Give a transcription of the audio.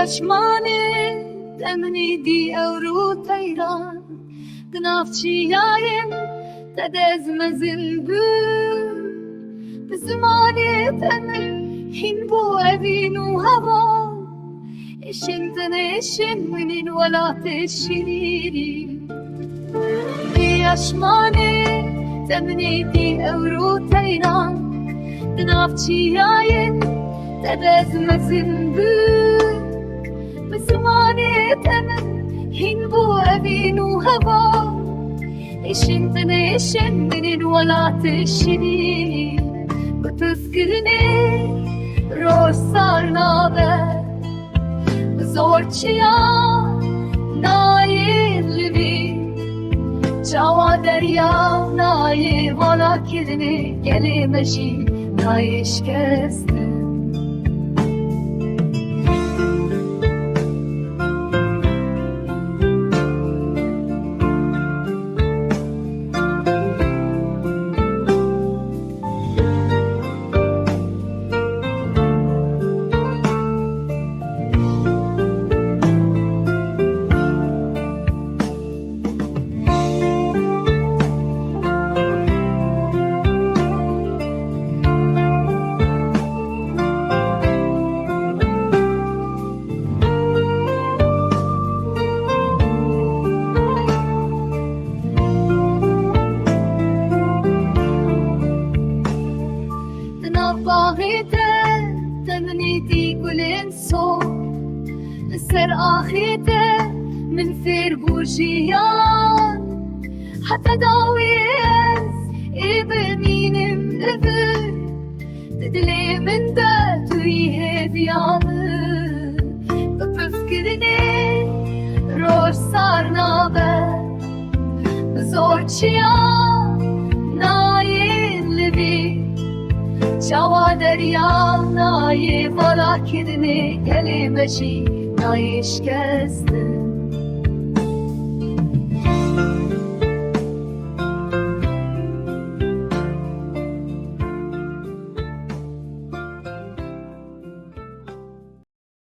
Yaşmane temni di evru teyran Dnafçiyayim tedez mezilbü Bizmane temin hin bu evinu hava İşin teneşin minin vela teşiriri Yaşmane temni di evru teyran Dnafçiyayim tedez mezilbü Bizmaniyetemin hin bu evinu hava İşin teneşin benin vela teşini Bıtıskirni roş sarnabe Zorçiya nailli Çava derya nayi vela kirni Gelimeşi nayiş kesti Bahide temniti gulin so Ser ahide min fir bujiyan Hatta dawiz ibninim öbür Didilimin de tüy hediyanı Öpüfkirini roş sarnabe Zorçiyan nailli bir Çava derya nayi vela kirni Gelimeşi nayiş kesti